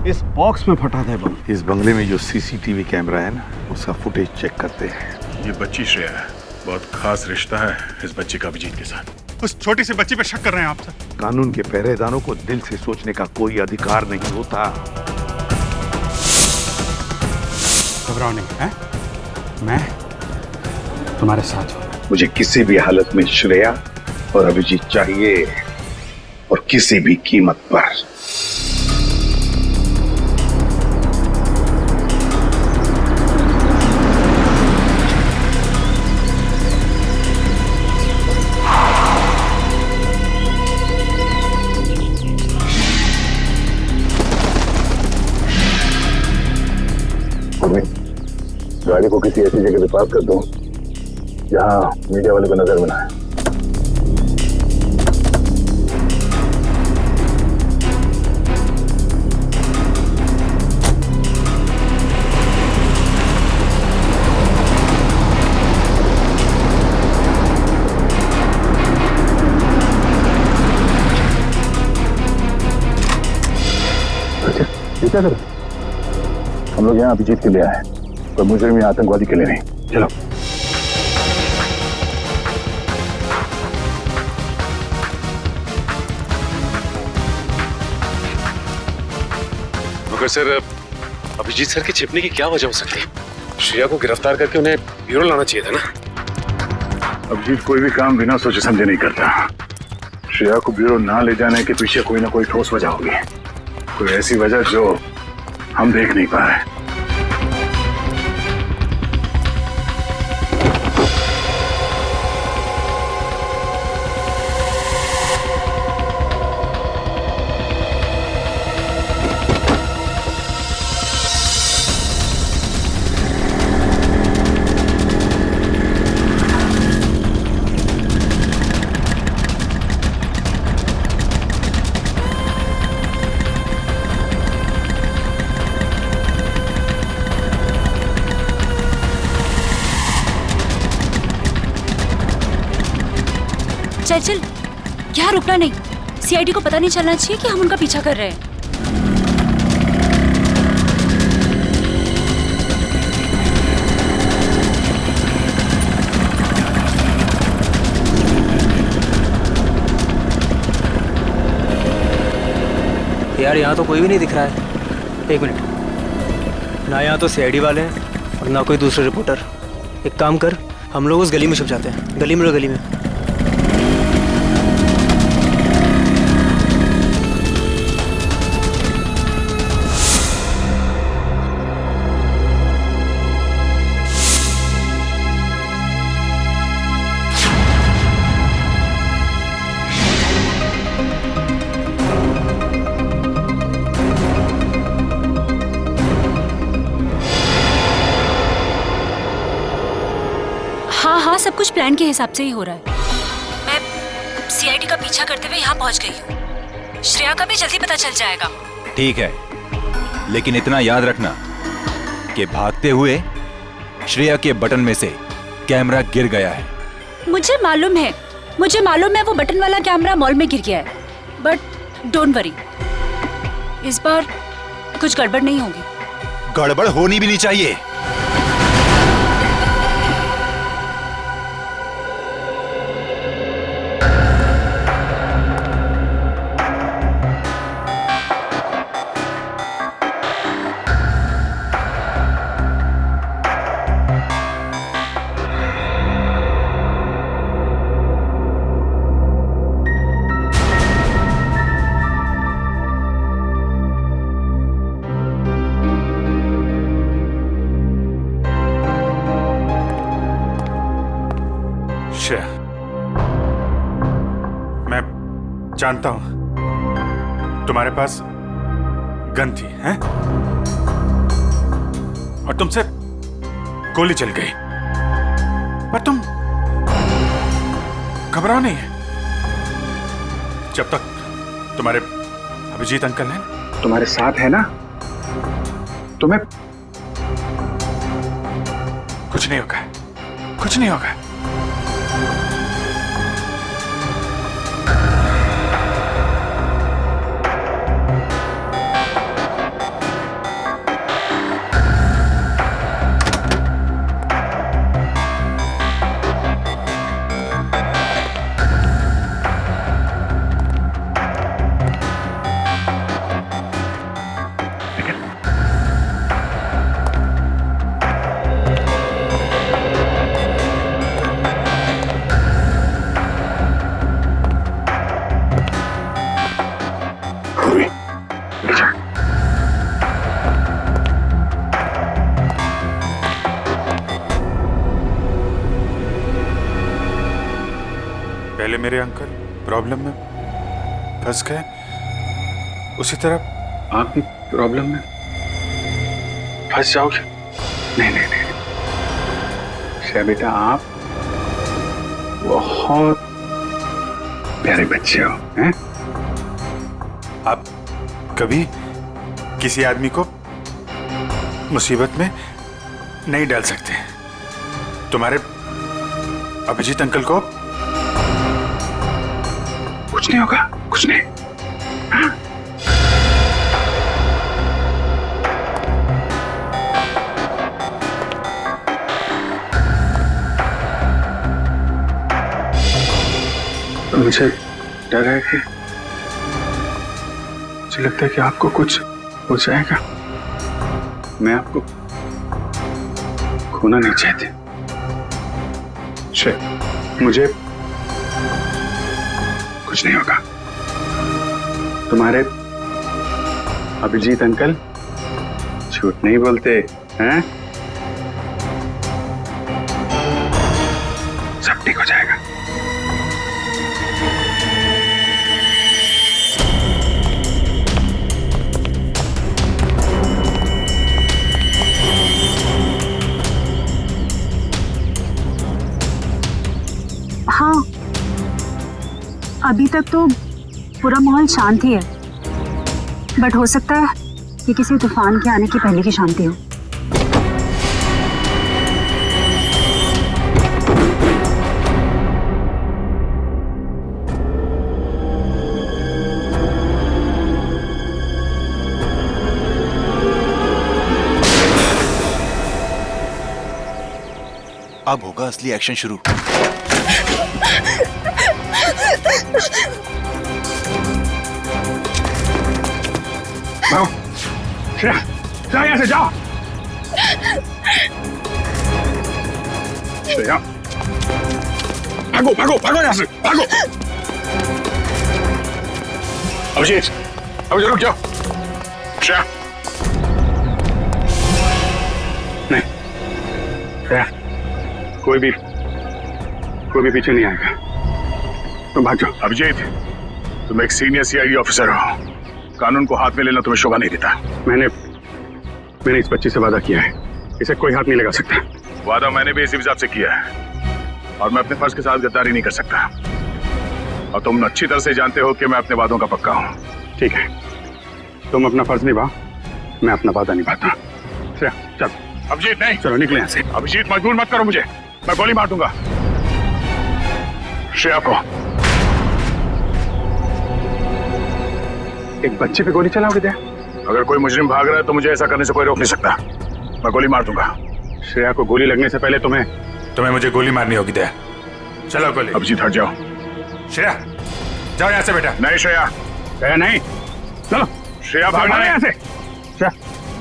इस बॉक्स में फटा था बम। इस बंगले में जो सीसीटीवी कैमरा है ना, उसका फुटेज चेक करते हैं। ये बच्ची श्रेया है, बहुत खास रिश्ता है इस बच्ची का अभिजीत के साथ। उस छोटी सी बच्ची पे शक कर रहे हैं आप सर? कानून के पहरेदारों को दिल से सोचने का कोई अधिकार नहीं होता। घबराओ नहीं है, मैं तुम्हारे साथ हूँ। मुझे किसी भी हालत में श्रेया और अभिजीत चाहिए, और किसी भी कीमत पर। गाड़ी को किसी ऐसी जगह पे पार्क कर दो जहां मीडिया वाले को नजर में ना आए। अच्छा, ये क्या कर? हम लोग यहाँ अभिजीत के लिए आए, कोई मुजरिम या आतंकवादी के लिए नहीं। चलो। मगर सर, अभिजीत सर के छिपने की क्या वजह हो सकती है? श्रेया को गिरफ्तार करके उन्हें ब्यूरो लाना चाहिए था ना। अभिजीत कोई भी काम बिना सोचे समझे नहीं करता। श्रेया को ब्यूरो ना ले जाने के पीछे कोई ना कोई ठोस वजह होगी, कोई ऐसी वजह जो हम देख नहीं पा रहे। चल चल, यहाँ रुकना नहीं। सीआईडी को पता नहीं चलना चाहिए कि हम उनका पीछा कर रहे हैं। यार यहाँ तो कोई भी नहीं दिख रहा है। एक मिनट, ना यहाँ तो सीआईडी वाले हैं और ना कोई दूसरे रिपोर्टर। एक काम कर, हम लोग उस गली में छुप जाते हैं। गली में, गली में। हाँ, सब कुछ प्लान के हिसाब से ही हो रहा है। मैं सीआईडी का पीछा करते हुए यहाँ पहुँच गई हूँ। श्रेया का भी जल्दी पता चल जाएगा। ठीक है, लेकिन इतना याद रखना कि भागते हुए श्रेया के बटन में से कैमरा गिर गया है। मुझे मालूम है वो बटन वाला कैमरा मॉल में गिर गया है। बट डोंट वरी, इस बार कुछ गड़बड़ नहीं होगी। गड़बड़ होनी भी नहीं चाहिए। श्रेया, मैं जानता हूं तुम्हारे पास गन थी, हैं? और तुमसे गोली चल गई, पर तुम घबराओ नहीं। जब तक तुम्हारे अभिजीत अंकल हैं, तुम्हारे साथ है ना, तुम्हें कुछ नहीं होगा, कुछ नहीं होगा। पूर्वी बैठ जा। पहले मेरे अंकल प्रॉब्लम में फंस गए, उसी तरह आप भी प्रॉब्लम में फंस जाओगे। नहीं नहीं नहीं श्रेया बेटा, आप बहुत प्यारे बच्चे हो हैं? आप कभी किसी आदमी को मुसीबत में नहीं डाल सकते। तुम्हारे अभिजीत अंकल को कुछ नहीं होगा, कुछ नहीं। हाँ? मुझे डर है कि मुझे लगता है कि आपको कुछ हो जाएगा। मैं आपको खोना नहीं चाहती। मुझे कुछ नहीं होगा। तुम्हारे अभिजीत अंकल झूठ नहीं बोलते हैं। सब ठीक हो जाएगा। हाँ, अभी तक तो पूरा माहौल शांत ही है, बट हो सकता है कि किसी तूफान के आने की पहले की शांति हो। अब होगा असली एक्शन शुरू। जाओ श्रेया, जाओ यहाँ से, जाओ। श्रेया, भागो भागो भागो यहाँ से, भागो। अभिजीत, अभिजीत रुक जाओ। श्रेया, नहीं श्रेया, कोई भी पीछे नहीं आएगा। तुम भाग जाओ। अभिजीत, तुम एक सीनियर सीआईडी ऑफिसर हो, कानून को हाथ में लेना तुम्हें शोभा नहीं देता। मैंने इस बच्ची से वादा किया है, इसे कोई हाथ नहीं लगा सकता। वादा मैंने भी इसी हिसाब से किया है और मैं अपने फर्ज के साथ गद्दारी नहीं कर सकता। और तुम अच्छी तरह से जानते हो कि मैं अपने वादों का पक्का हूँ। ठीक है, तुम अपना फर्ज निभाओ, मैं अपना वादा निभाता। चल। अभिजीत नहीं, चलो निकले यहाँ से। अभिजीत, मजबूर मत करो मुझे, मैं गोली मार दूंगा श्रेया को। एक बच्चे पे गोली चलाओगे क्या? अगर कोई मुजरिम भाग रहा है तो मुझे ऐसा करने से कोई रोक नहीं सकता। मैं गोली मार दूंगा। श्रेया को गोली लगने से पहले तुम्हें मुझे गोली मारनी होगी। दया, चलो गोली। अभिजीत हट जाओ। श्रेया, जाओ यहाँ से बेटा। नहीं श्रेया, श्रेया नहीं, चलो। श्रेया भागो यहाँ से। श्रेया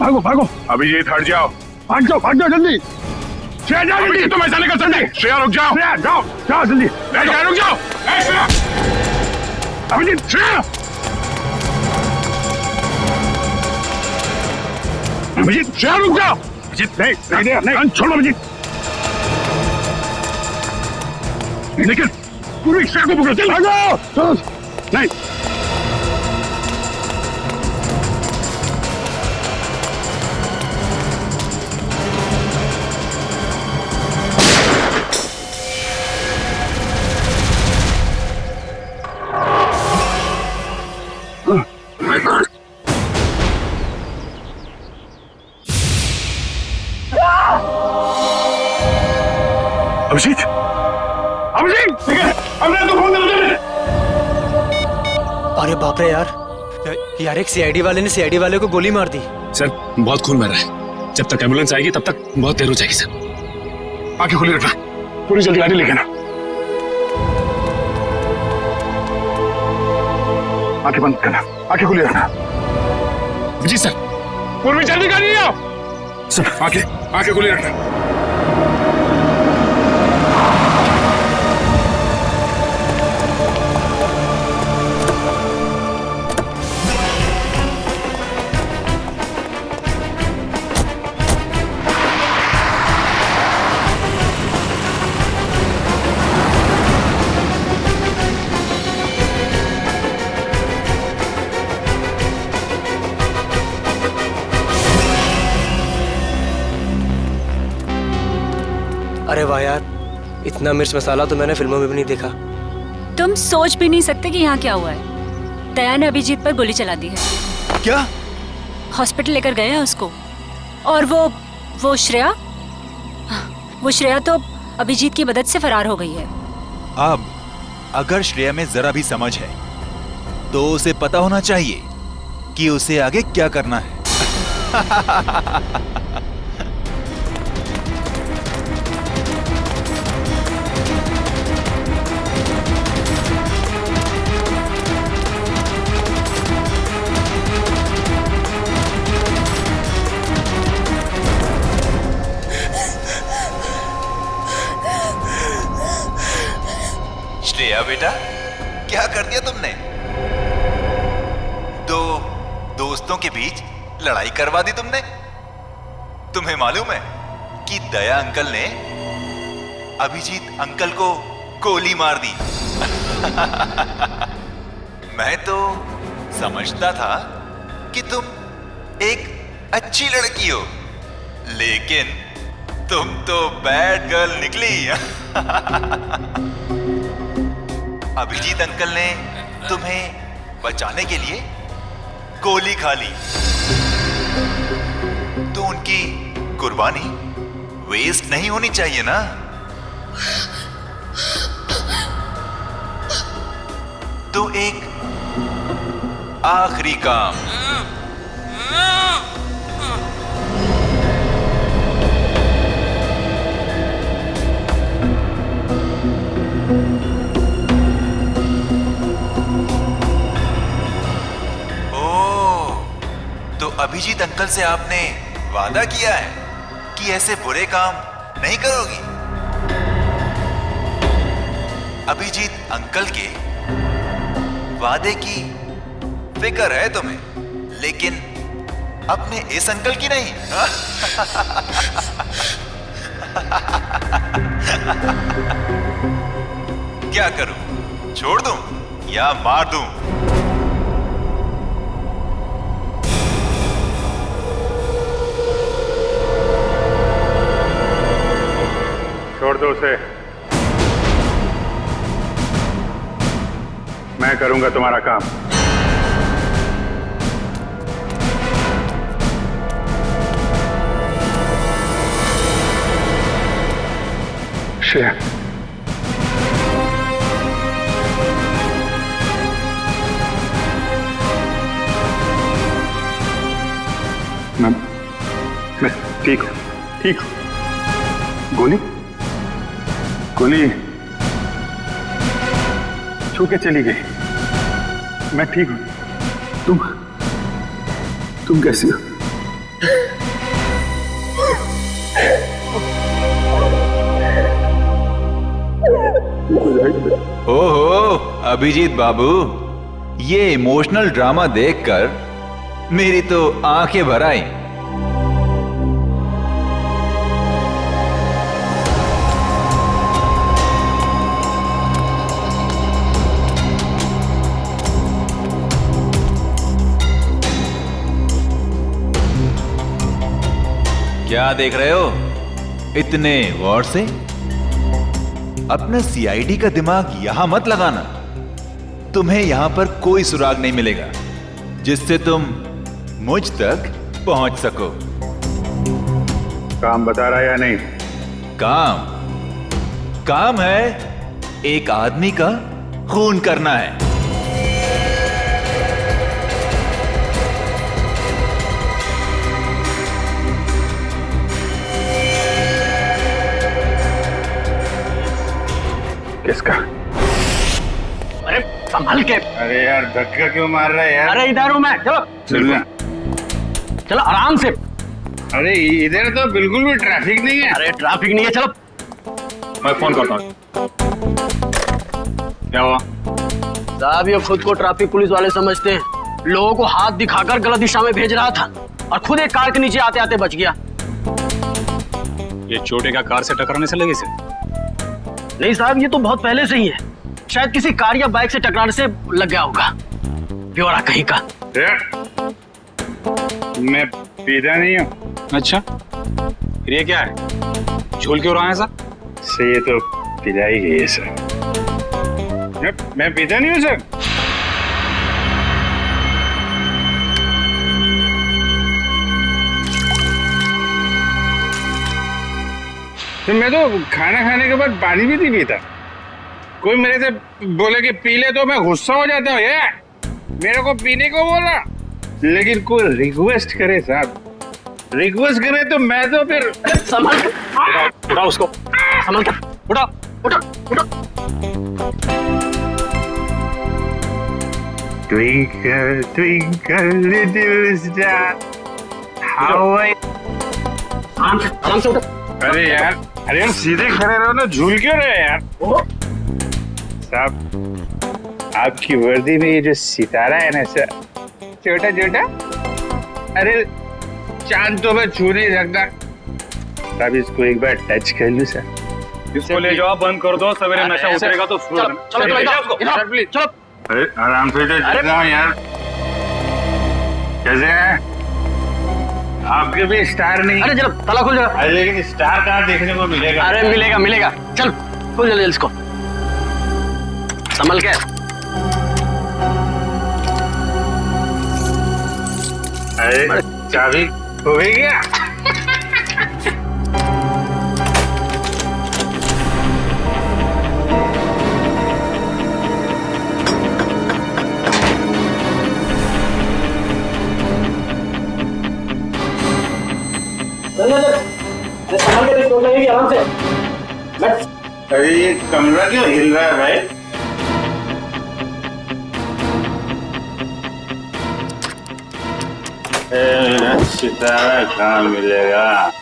भागो भागो। अभिजीत हट जाओ, भाग जाओ जल्दी। श्रेया जाओ जल्दी। तुम ऐसा नहीं कर सकते। श्रेया रुक जाओ। श्रेया जाओ जल्दी। रुक जाओ। अभिजीत, श्रेया। अभिजीत, श्रेया रुक जाओ। अभिजीत नहीं, छोड़ो अभिजीत। लेकिन पूरी श्रेया को पकड़ो। चलो नहीं। अभिजीत, तो फोन दे। अरे बाप रे यार एक सीआईडी वाले ने सीआईडी वाले को गोली मार दी। सर बहुत खून बह रहा है, जब तक एम्बुलेंस आएगी तब तक बहुत देर हो जाएगी सर। आंखें खुली रखना, पूरी जल्दी गाड़ी लेके ना। आंखें बंद करना, आंखें खुली रखना। जी सर। पूर्वी जल्दी गाड़ी आओ। सर आंखें खुली रखना। अरे वाह यार, इतना मिर्च मसाला तो मैंने फिल्मों में भी नहीं देखा। तुम सोच भी नहीं सकते कि यहाँ क्या हुआ है। दया ने अभिजीत पर गोली चला दी है। क्या? हॉस्पिटल लेकर गए हैं उसको। और वो श्रेया तो अभिजीत की मदद से फरार हो गई है। अब अगर श्रेया में जरा भी समझ है तो उसे पता होना चाहिए कि उसे आगे क्या करना है। श्रेया बेटा, क्या कर दिया तुमने? दो दोस्तों के बीच लड़ाई करवा दी तुमने। तुम्हें मालूम है कि दया अंकल ने अभिजीत अंकल को गोली मार दी। मैं तो समझता था कि तुम एक अच्छी लड़की हो, लेकिन तुम तो बैड गर्ल निकली। अभिजीत अंकल ने तुम्हें बचाने के लिए गोली खा ली, तो उनकी कुर्बानी वेस्ट नहीं होनी चाहिए ना। तो एक आखिरी काम। अभिजीत अंकल से आपने वादा किया है कि ऐसे बुरे काम नहीं करोगी। अभिजीत अंकल के वादे की फिक्र है तुम्हें, लेकिन अपने इस अंकल की नहीं। क्या करूं, छोड़ दूं या मार दूं? छोड़ दो उसे, मैं करूंगा तुम्हारा काम। श्रेया, मैं ठीक हूं। गोली छू के चली गई। मैं ठीक हूं। तुम कैसी हो? ओहो अभिजीत बाबू, ये इमोशनल ड्रामा देखकर मेरी तो आंखें भर आई। क्या देख रहे हो इतने गौर से? अपना सीआईडी का दिमाग यहां मत लगाना। तुम्हें यहां पर कोई सुराग नहीं मिलेगा जिससे तुम मुझ तक पहुंच सको। काम बता रहा है या नहीं? काम है एक आदमी का खून करना है। किसका? अरे संभल के। अरे यार धक्का क्यों मार रहा है यार? अरे इधर हूं मैं, चलो आराम से। अरे इधर तो बिल्कुल भी ट्रैफिक नहीं है। अरे ट्रैफिक नहीं है, चलो मैं फोन करता हूँ। क्या हुआ? साहब ये खुद को ट्रैफिक पुलिस वाले समझते हैं, लोगों को हाथ दिखाकर गलत दिशा में भेज रहा था और खुद एक कार के नीचे आते आते बच गया। ये चोटे का कार से टकराने से लगे से? नहीं साहब, ये तो बहुत पहले से ही है। शायद किसी कार या बाइक से टकराने से लग गया होगा। ब्यौरा कहीं का। मैं पीता नहीं हूँ। अच्छा, फिर ये क्या है? झोल क्यों रहा है ऐसा? से ये तो पिला ही गई है सर। मैं पीता नहीं हूँ सर। तो मैं तो खाना खाने के बाद पानी भी नहीं पीता। कोई मेरे से बोले कि पी ले तो मैं गुस्सा हो जाता हूँ। ये मेरे को पीने को बोला, लेकिन कोई रिक्वेस्ट करे साहब, रिक्वेस्ट करे तो मैं तो फिर संभाल के उठा उसको, संभाल के उठा उठा उठा। Twinkle, twinkle, little star, how I... आराम से उठा। अरे यार सीधे खड़े रहो ना, झूल क्यों रहे यार? साहब, आपकी वर्दी में ये जो सितारा है ना सर, छोटा छोटा, अरे चांद तो मैं छू नहीं सकता साहब। इसको एक बार टच कर लूं सर। इसको ले जाओ, बंद कर दो, सवेरे नशा उतरेगा तो चलो चलो चलो। अरे आराम से तो यार। कैसे हैं? आपके भी स्टार नहीं। अरे जरा ताला खुल जाएगा। अरे लेकिन स्टार कहाँ देखने को मिलेगा? अरे मिलेगा मिलेगा, चल खुल जल्दी इसको, संभल के। अरे चाबी हो गई क्या? संभल के चोट लगेगी, आराम से। अरे ये कमरा क्यों हिल रहा है भाई? सितारा कहाँ मिलेगा?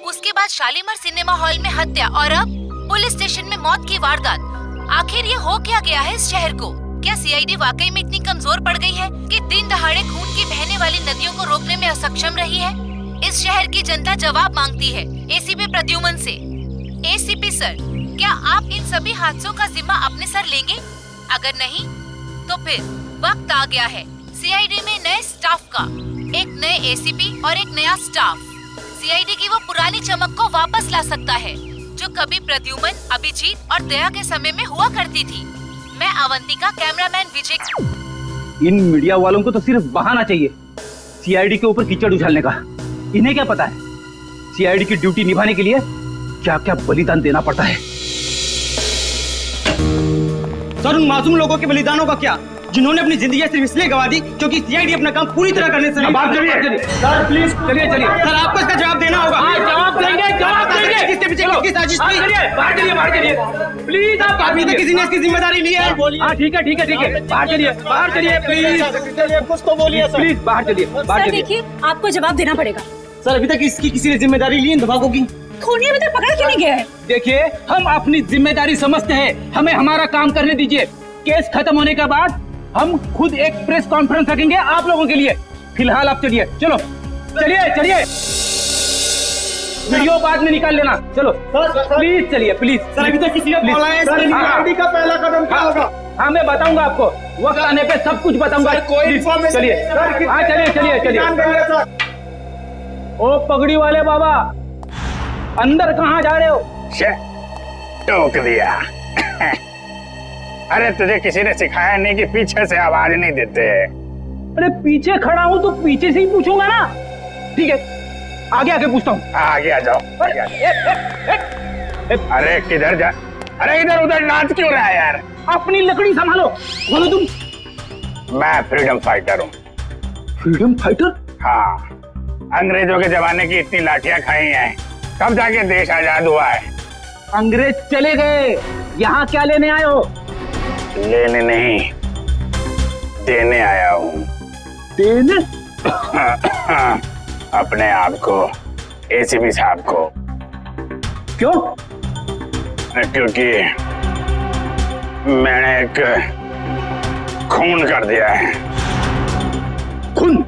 उसके बाद शालीमार सिनेमा हॉल में हत्या और अब पुलिस स्टेशन में मौत की वारदात। आखिर ये हो क्या गया है इस शहर को? क्या सीआईडी वाकई में इतनी कमजोर पड़ गई है कि दिन दहाड़े खून की बहने वाली नदियों को रोकने में असक्षम रही है? इस शहर की जनता जवाब मांगती है एसीपी प्रद्युमन से। एसीपी सर, क्या आप इन सभी हादसों का जिम्मा अपने सर लेंगे? अगर नहीं तो फिर वक्त आ गया है सीआईडी में नए स्टाफ का, एक नए एसीपी और एक नया स्टाफ। सीआईडी की वो पुरानी चमक को वापस ला सकता है जो कभी प्रद्युमन, अभिजीत और दया के समय में हुआ करती थी। मैं अवंतिका, कैमरामैन विजय। इन मीडिया वालों को तो सिर्फ बहाना चाहिए सीआईडी के ऊपर कीचड़ उछालने का। इन्हें क्या पता है सीआईडी की ड्यूटी निभाने के लिए क्या क्या बलिदान देना पड़ता है। सर, उन मासूम लोगों के बलिदानों का क्या, जिन्होंने अपनी जिंदगी सिर्फ इसलिए गवा दी क्योंकि सीआईडी अपना काम पूरी तरह करने से बात करिए। सर प्लीज चलिए सर, आपको इसका जवाब देना होगा। जवाब देंगे। किसके पीछे किसकी साजिश थी? बाहर चलिए प्लीज। आप अभी तक किसी ने इसकी जिम्मेदारी ली है? हाँ ठीक है बाहर चलिए प्लीज। कुछ तो बोलिए सर। प्लीज बाहर चलिए। देखिए, आपको जवाब देना पड़ेगा। सर, अभी तक इसकी किसी ने जिम्मेदारी ली इन धमाकों की? खूनी अभी तक पकड़ा क्यों नहीं गया है? देखिए, हम अपनी जिम्मेदारी समझते हैं, हमें हमारा काम करने दीजिए। केस खत्म होने के बाद हम खुद एक प्रेस कॉन्फ्रेंस रखेंगे आप लोगों के लिए। फिलहाल आप चलिए। चलिए वीडियो बाद में निकाल लेना। चलो प्लीज चलिए प्लीज। सर, अभी तक किसी ने बोला है सीआईडी का पहला कदम क्या होगा? हाँ, मैं बताऊंगा आपको, वक्त आने पे सब कुछ बताऊंगा। कोई इन्फॉर्मेशन? चलिए। हाँ चलिए। ओ पगड़ी वाले बाबा, अंदर कहाँ जा रहे हो? टोक दिया। अरे तुझे किसी ने सिखाया नहीं कि पीछे से आवाज नहीं देते? अरे पीछे खड़ा हूँ तो पीछे से ही पूछूंगा ना। ठीक है, आगे पूछता हूँ। आगे आ जाओ। अरे किधर जा? अरे इधर उधर नाच क्यों रहा है यार? अपनी लकड़ी संभालो। बोलो तुम। मैं फ्रीडम फाइटर हूँ। Freedom fighter? हाँ, अंग्रेजों के जमाने की इतनी लाठियां खाई हैं, तब जाके देश आजाद हुआ है। अंग्रेज चले गए, यहाँ क्या लेने आए हो? लेने नहीं, देने आया हूँ। देने? अपने आप को, एसीपी साहब को। क्यों? क्योंकि मैंने एक खून कर दिया है। खून?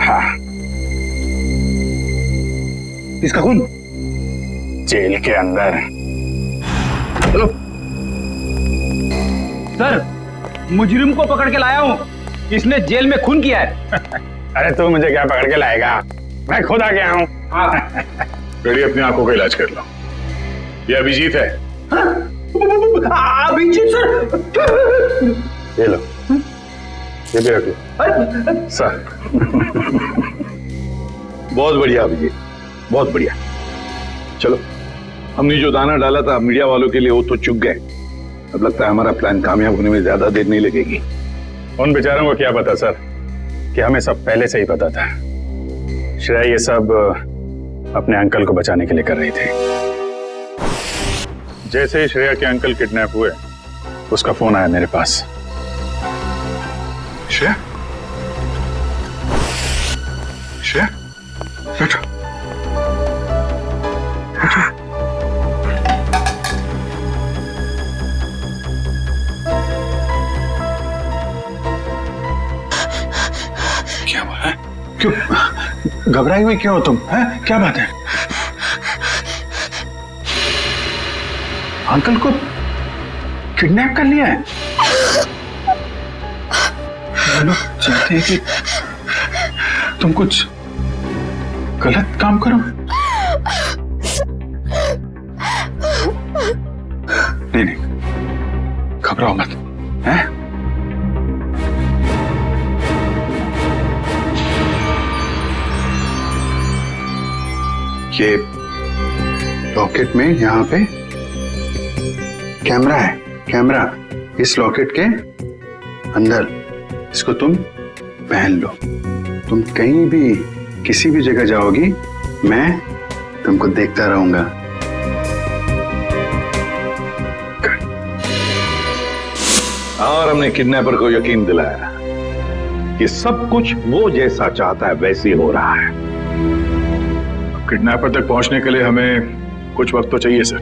हाँ। किसका खून? जेल के अंदर। चलो सर, मुजरिम को पकड़ के लाया हूँ, इसने जेल में खून किया है। अरे तू मुझे क्या पकड़ के लाएगा, मैं खुद आ गया हूँ। बेटी, अपनी आंखों का इलाज कर लो। ये अभिजीत है। अभिजीत सर? ये लो, ये भी रख लो सर। बहुत बढ़िया अभिजीत, बहुत बढ़िया। चलो, हमने जो दाना डाला था मीडिया वालों के लिए वो तो चुग गए। अब लगता है हमारा प्लान कामयाब होने में ज्यादा देर नहीं लगेगी। उन बेचारों को क्या पता सर कि हमें सब पहले से ही पता था। श्रेया ये सब अपने अंकल को बचाने के लिए कर रही थी। जैसे ही श्रेया के अंकल किडनैप हुए, उसका फोन आया मेरे पास। श्रेया, श्रेया, बैठो। क्या हुआ है? क्यों घबराई हुई क्यों हो तुम? है क्या बात है? अंकल को किडनैप कर लिया है? लोग चाहते हैं कि तुम कुछ गलत काम करो। नहीं, घबराओ मत। हैं? ये लॉकेट में यहाँ पे कैमरा है। कैमरा इस लॉकेट के अंदर, इसको तुम पहन लो। तुम कहीं भी किसी भी जगह जाओगी, मैं तुमको देखता रहूंगा। और हमने किडनैपर को यकीन दिलाया कि सब कुछ वो जैसा चाहता है वैसे ही हो रहा है। किडनैपर तक पहुंचने के लिए हमें कुछ वक्त तो चाहिए सर।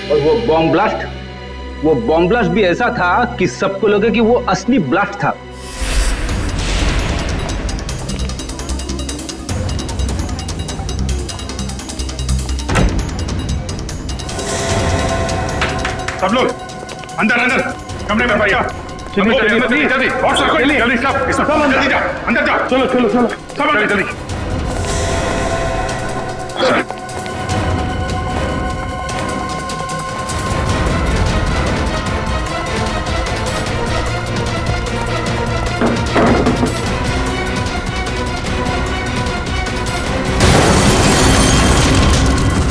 और वो बॉम्ब ब्लास्ट भी ऐसा था कि सबको लगे कि वो असली ब्लास्ट था। सब लोग अंदर अंदर कमरे में भैया जल्दी जल्दी जल्दी और सब जल्दी जल्दी सब अंदर जा अंदर जा चलो चलो चलो सब अंदर जल्दी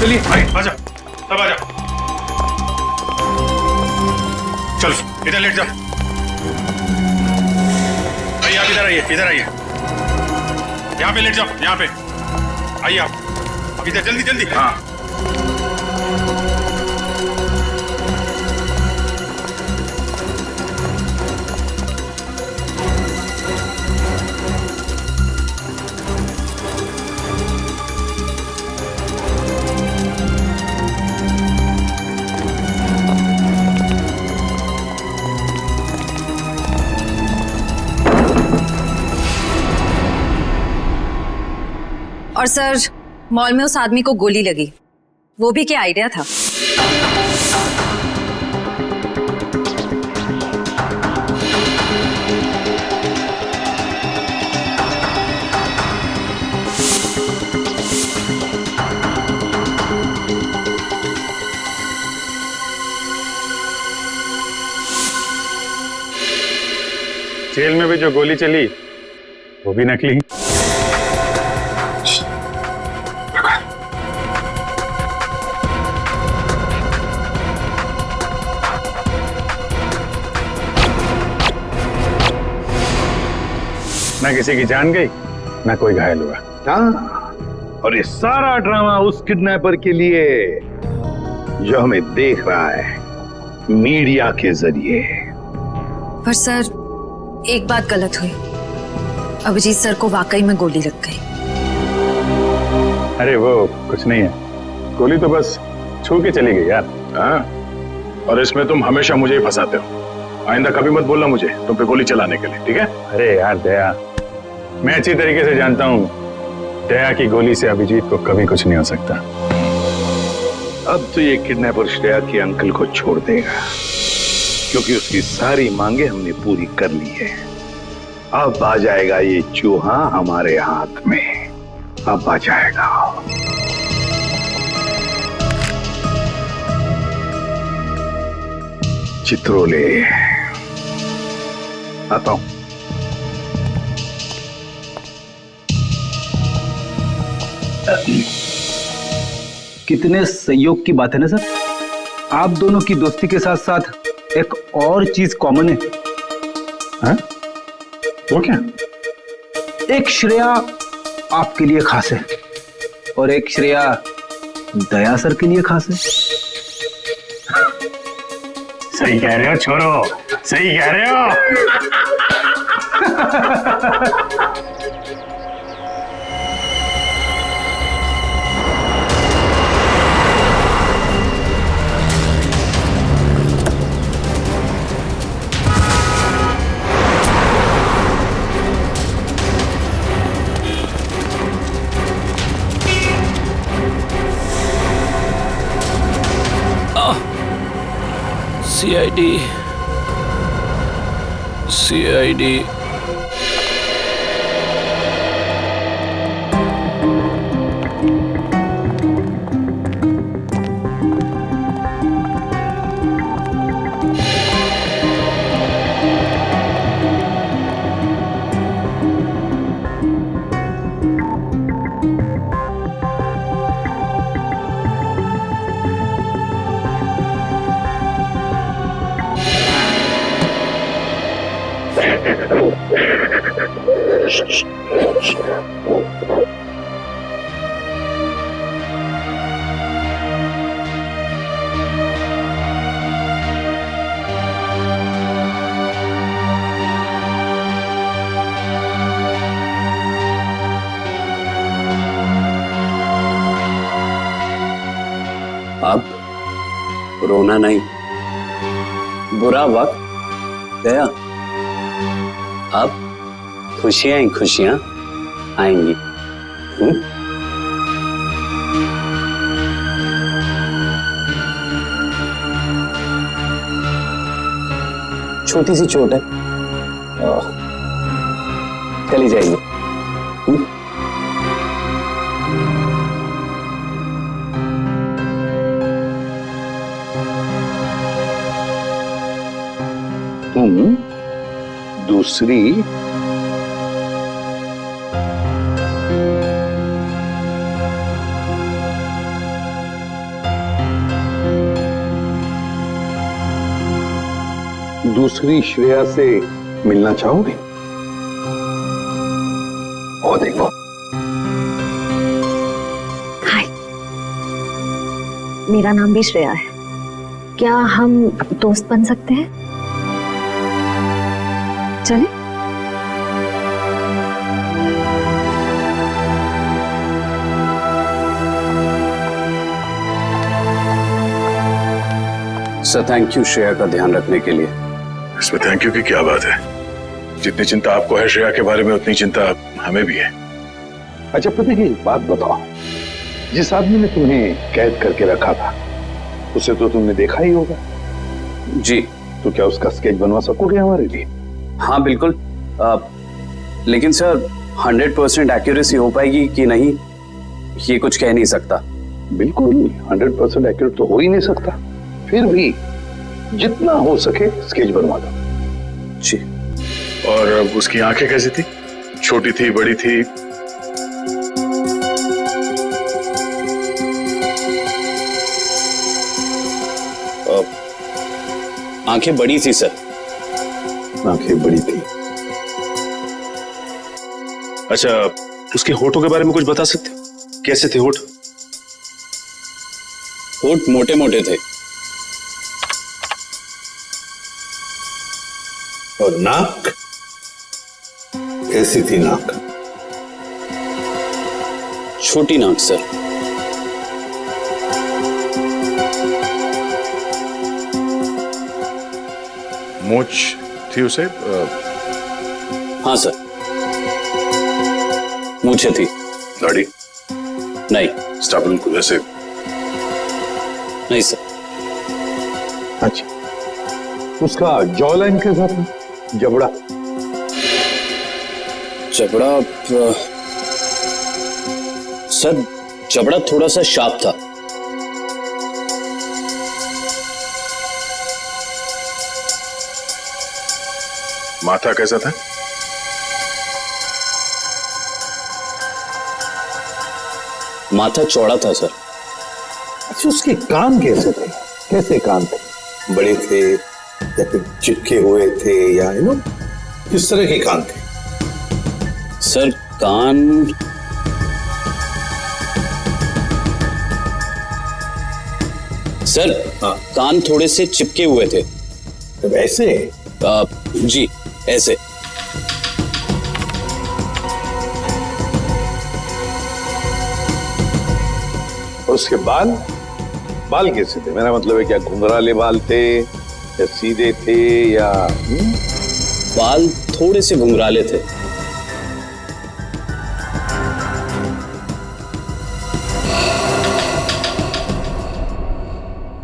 चलिए भाई आजा सब आजा चलो इधर लेट जाओ भाई आप इधर आइए यहाँ पे लेट जाओ यहाँ पे आइए आप अब इधर जल्दी जल्दी हाँ और सर मॉल में उस आदमी को गोली लगी, वो भी क्या आइडिया था? जेल में भी जो गोली चली वो भी नकली। ना किसी की जान गई ना कोई घायल हुआ। हाँ, और ये सारा ड्रामा उस किडनैपर के लिए जो हमें देख रहा है मीडिया के जरिए। पर सर एक बात गलत हुई, अभिजीत सर को वाकई में गोली लग गई। अरे वो कुछ नहीं है, गोली तो बस छू के चली गई यार। हाँ, और इसमें तुम हमेशा मुझे ही फंसाते हो। आइंदा कभी मत बोलना मुझे तुम पे गोली चलाने के लिए, ठीक है? अरे यार दया, मैं अच्छी तरीके से जानता हूँ दया की गोली से अभिजीत को कभी कुछ नहीं हो सकता। अब तो ये किडनैपर श्रेया के अंकल को छोड़ देगा, क्योंकि उसकी सारी मांगे हमने पूरी कर ली है। अब आ जाएगा ये चूहा हमारे हाथ में, अब आ जाएगा। चित्रोले आता हूं। कितने सहयोग की बात है ना सर। आप दोनों की दोस्ती के साथ साथ एक और चीज कॉमन है। हाँ? वो क्या? एक श्रेया आपके लिए खास है और एक श्रेया दया सर के लिए खास है। सही कह रहे हो छोरो, सही कह रहे हो। सीआईडी अब रोना नहीं, बुरा वक्त गया, अब खुशियां ही खुशियां आएंगी। छोटी सी चोट है, चली जाएगी। तुम दूसरी दूसरी श्रेया से मिलना चाहोगे? और देखो, हाय, मेरा नाम भी श्रेया है। क्या हम दोस्त बन सकते हैं? चलें? सर थैंक यू श्रेया का ध्यान रखने के लिए। इसमें थैंक यू की क्या बात है? जितनी चिंता आपको है श्रेया के बारे में, उतनी चिंता हमें भी है। अच्छा प्रतीक, एक बात बताओ, जिस आदमी ने तुम्हें कैद करके रखा था उसे तो तुमने देखा ही होगा। जी। तो क्या उसका स्केच बनवा सकोगे हमारे लिए? हाँ बिल्कुल, लेकिन सर 100% एक्यूरेसी हो पाएगी कि नहीं, ये कुछ कह नहीं सकता। बिल्कुल 100% एक्यूरेट तो हो ही नहीं सकता, फिर भी जितना हो सके स्केच बनवा दो। जी। और उसकी आंखें कैसी थी? छोटी थी, बड़ी थी? आंखें बड़ी थी सर। आंखें बड़ी थी। अच्छा, उसके होठों के बारे में कुछ बता सकते हो? कैसे थे होठ? होठ मोटे मोटे थे। और नाक कैसी थी? नाक छोटी नाक सर। मूंछ थी उसे? हाँ सर, मूंछें थी। दाढ़ी? नहीं। स्टाबल को जैसे? नहीं सर। अच्छा, उसका जॉ लाइन कैसा था? जबड़ा? जबड़ा सर, जबड़ा थोड़ा सा शार्प था। माथा कैसा था? माथा चौड़ा था सर। अच्छा, उसके कान कैसे थे? कैसे कान थे? बड़े थे या फिर चिपके हुए थे, या किस तरह के कान थे? सर कान सर, हाँ, कान थोड़े से चिपके हुए थे। तो ऐसे? जी ऐसे। और उसके बाल? बाल कैसे थे? मेरा मतलब है, क्या घुंघराले बाल थे या सीधे थे, या बाल थोड़े से घुंघराले थे।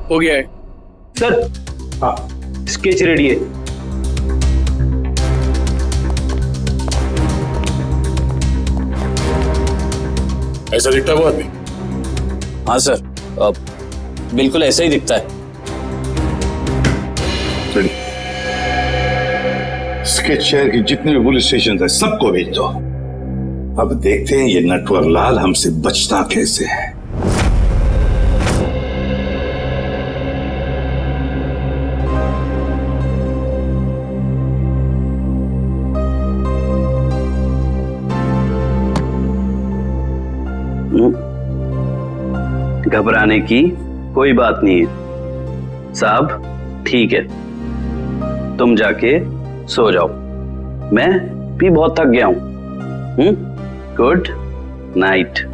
हो गया है सर। हाँ, स्केच रेडी है। ऐसा दिखता है वो आदमी? हाँ सर, बिल्कुल ऐसा ही दिखता है। स्केच शहर के जितने भी पुलिस स्टेशन है सबको भेज दो। अब देखते हैं ये नटवर लाल हमसे बचता कैसे है। घबराने की कोई बात नहीं है साहब, ठीक है, तुम जाके सो जाओ, मैं भी बहुत थक गया हूं। Good night.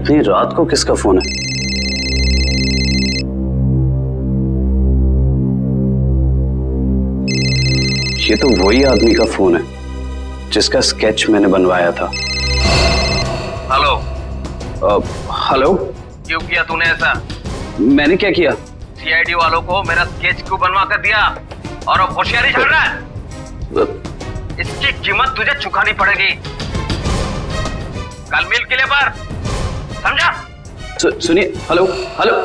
इतनी रात को किसका फोन है? ये तो वही आदमी का फोन है जिसका स्केच मैंने बनवाया था। हेलो। हेलो। क्यों किया तूने ऐसा? मैंने क्या किया? सीआईडी वालों को मेरा स्केच क्यों बनवा कर दिया और अब होशियारी चल रहा है? इसकी कीमत तुझे चुकानी पड़ेगी। कल मिल किले पर, समझा? सुनिए। Hello hello.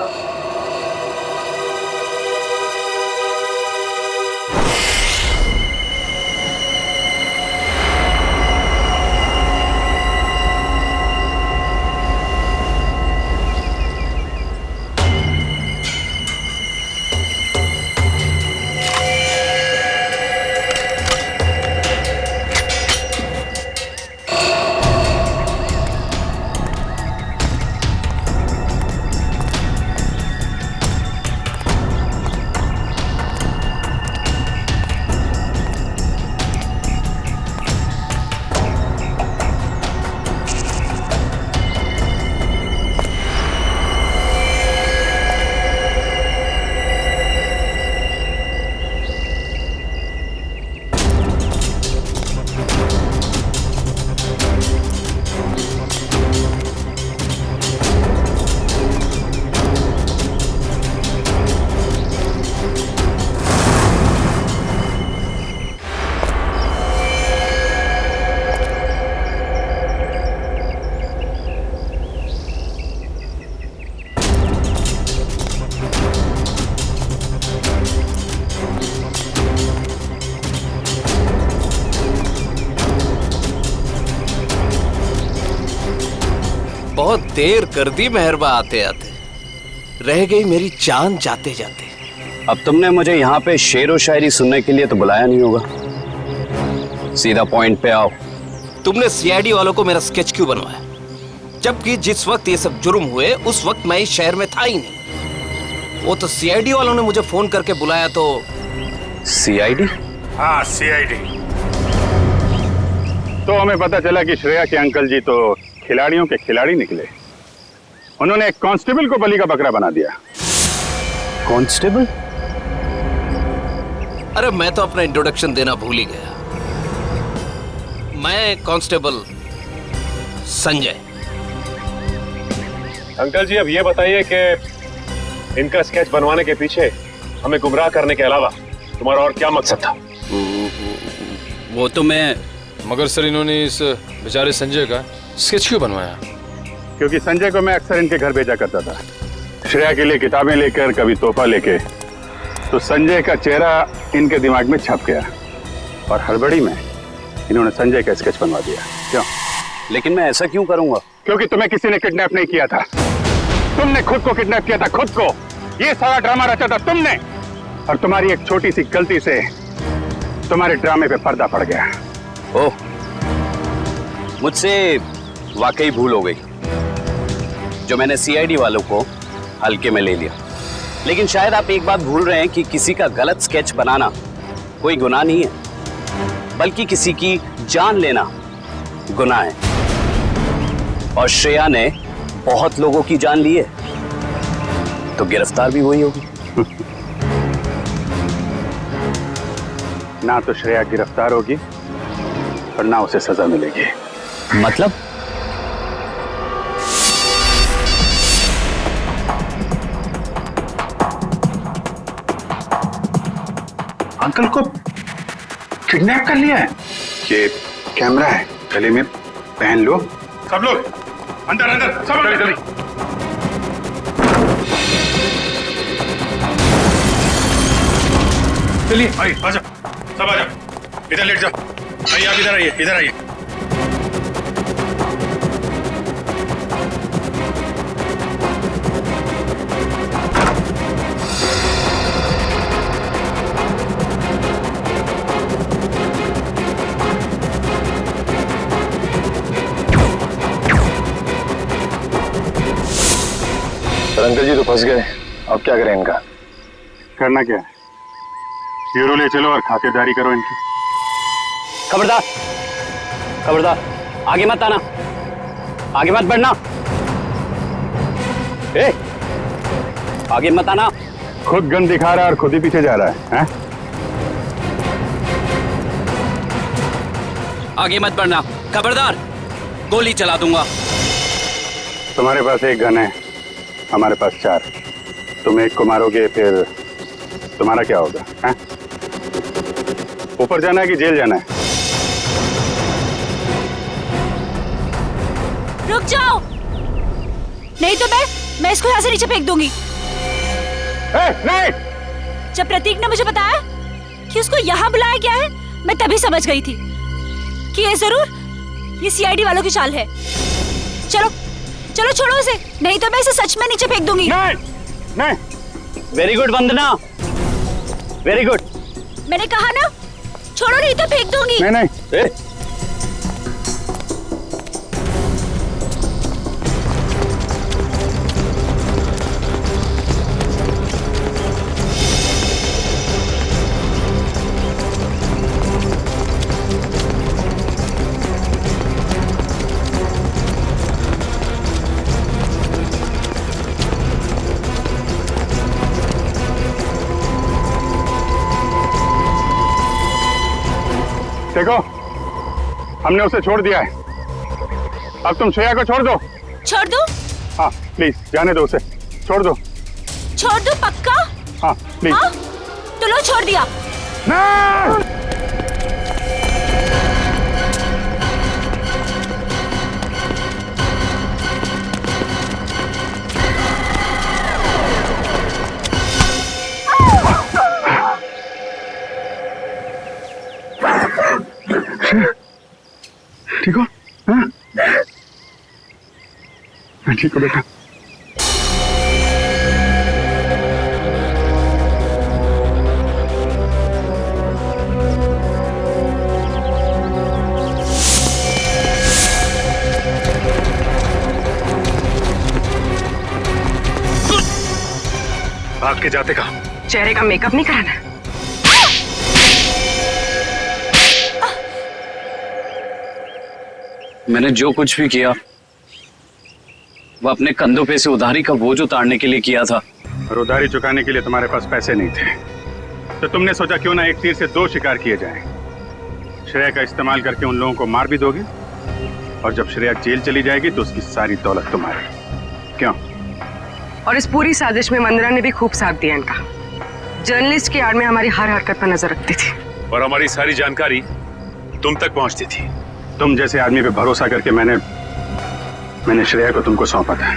बहुत देर कर दी मेहरबा आते आते, रह गई मेरी जान जाते जाते। अब तुमने मुझे यहाँ पे शेर व शायरी सुनने के लिए तो बुलाया नहीं होगा, सीधा पॉइंट पे आओ। तुमने सीआईडी वालों को मेरा स्केच क्यों बनवाया? जबकि जिस वक्त ये सब जुर्म हुए उस वक्त मैं इस शहर में था ही नहीं। वो तो सीआईडी वालों ने मुझे फोन करके बुलाया तो। सीआईडी? हाँ सीआईडी। तो हमें पता चला कि श्रेया के अंकल जी तो खिलाड़ियों के खिलाड़ी निकले। उन्होंने एक कांस्टेबल को बलि का बकरा बना दिया। कांस्टेबल? अरे मैं तो अपना इंट्रोडक्शन देना भूल ही गया। मैं कांस्टेबल संजय। अंकल जी अब ये बताइए कि इनका स्केच बनवाने के पीछे हमें गुमराह करने के अलावा तुम्हारा और क्या मकसद था? वो तो मैं, मगर सर इन्होंने इस बेचारे संजय का स्केच क्यों बनवाया? क्योंकि संजय को मैं अक्सर इनके घर भेजा करता था, श्रेया के लिए किताबें लेकर, कभी तोहफा लेके। तो संजय का चेहरा इनके दिमाग में छप गया और हड़बड़ी में इन्होंने संजय का स्केच बनवा दिया। क्यों? लेकिन मैं ऐसा क्यों करूंगा? क्योंकि तुम्हें किसी ने किडनैप नहीं किया था, तुमने खुद को किडनैप किया था, खुद को। ये सारा ड्रामा रचा था तुमने, और तुम्हारी एक छोटी सी गलती से तुम्हारे ड्रामे पे पर्दा पड़ गया। ओह, मुझसे वाकई भूल हो गई जो मैंने सीआईडी वालों को हल्के में ले लिया। लेकिन शायद आप एक बात भूल रहे हैं कि किसी का गलत स्केच बनाना कोई गुनाह नहीं है, बल्कि किसी की जान लेना गुनाह है। और श्रेया ने बहुत लोगों की जान ली है, तो गिरफ्तार भी वही होगी। ना तो श्रेया गिरफ्तार होगी और ना उसे सजा मिलेगी। मतलब? अंकल को किडनैप कर लिया है। ये कैमरा है, गले में पहन लो। सब लोग अंदर अंदर, सब अंदर चलिए। चलिए भाई, आ जाओ, सब आ जाओ, इधर लेट जाओ। आइए आप इधर आइए, इधर आइए। अंकल जी तो फंस गए, अब क्या करें इनका? करना क्या है, ब्यूरो ले चलो और खातिरदारी करो इनकी। खबरदार, खबरदार, आगे मत आना, आगे मत बढ़ना। ए, आगे मत आना। खुद गन दिखा रहा है और खुद ही पीछे जा रहा है, हैं? आगे मत बढ़ना, खबरदार, गोली चला दूंगा। तुम्हारे पास एक गन है, हमारे पास 4। तुम एक को मारोगे फिर तुम्हारा क्या होगा, हैं? ऊपर जाना है कि जेल जाना है? रुक जाओ, नहीं तो मैं इसको यहाँ से नीचे फेंक दूंगी। नहीं! जब प्रतीक ने मुझे बताया कि उसको यहाँ बुलाया गया है, मैं तभी समझ गई थी कि ये जरूर ये सीआईडी वालों की चाल है। चलो चलो छोड़ो उसे, नहीं तो मैं इसे सच में नीचे फेंक दूंगी। नहीं। वेरी गुड वंदना, वेरी गुड। मैंने कहा ना, छोड़ो नहीं तो फेंक दूंगी। नहीं। देखो, हमने उसे छोड़ दिया है, अब तुम श्रेया को छोड़ दो। छोड़ दो? हाँ प्लीज, जाने दो उसे, छोड़ दो। छोड़ दो पक्का? हाँ प्लीज। हाँ? तो लो, छोड़ दिया। नहीं! ठीक हो? हाँ? ठीक हो बेटा। भाग के जाते कहाँ? चेहरे का मेकअप नहीं कराना? मैंने जो कुछ भी किया वो अपने कंधों पे से उधारी का बोझ उतारने के लिए किया था। और उधारी चुकाने के लिए तुम्हारे पास पैसे नहीं थे, तो तुमने सोचा क्यों ना एक तीर से 2 शिकार किए जाएं। श्रेया का इस्तेमाल करके उन लोगों को मार भी दोगे, और जब श्रेया जेल चली जाएगी तो उसकी सारी दौलत तुम्हारी। क्यों? और इस पूरी साजिश में वंदना ने भी खूब साथ दिया इनका। जर्नलिस्ट की आड़ में हमारी हर हरकत पर नजर रखती थी और हमारी सारी जानकारी तुम तक पहुंचती थी। तुम जैसे आदमी पे भरोसा करके मैंने श्रेया को तुमको सौंपा था,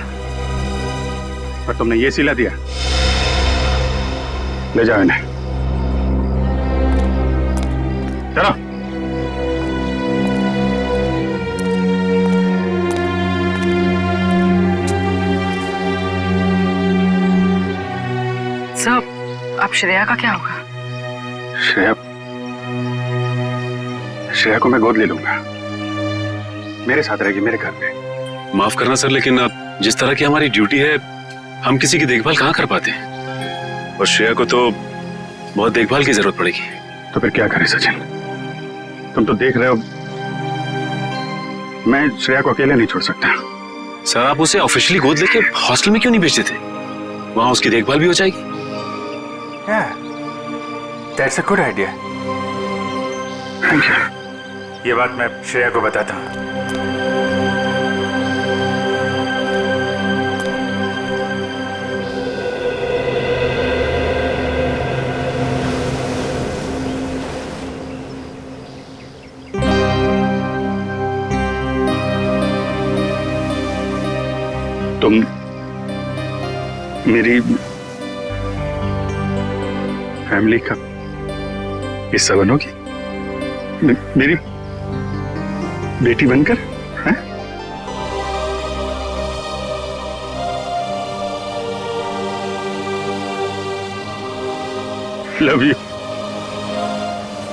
और तुमने ये सिला दिया। ले जाओ इन्हें, चलो। सब अब श्रेया का क्या होगा? श्रेया को मैं गोद ले लूंगा, मेरे साथ रहेगी मेरे घर पे। माफ करना सर, लेकिन अब जिस तरह की हमारी ड्यूटी है, हम किसी की देखभाल कहाँ कर पाते हैं, और श्रेया को तो बहुत देखभाल की जरूरत पड़ेगी। तो फिर क्या करें सचिन? तुम तो देख रहे हो, मैं श्रेया को अकेले नहीं छोड़ सकता। सर, आप उसे ऑफिशियली गोद लेके हॉस्टल में क्यों नहीं भेजते थे? वहां उसकी देखभाल भी हो जाएगी। That's a good idea. Thank you. ये बात मैं श्रेया को बताता हूँ। तुम मेरी फैमिली का हिस्सा बनोगी, मेरी बेटी बनकर, हैं? Love you,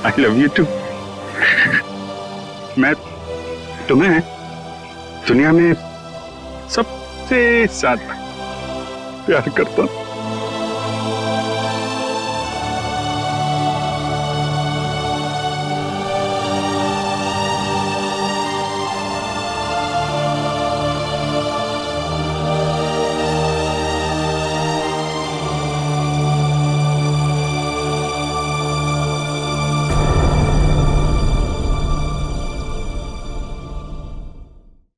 I love you too. मैं तुम्हें दुनिया में सबसे ज्यादा प्यार करता हूं।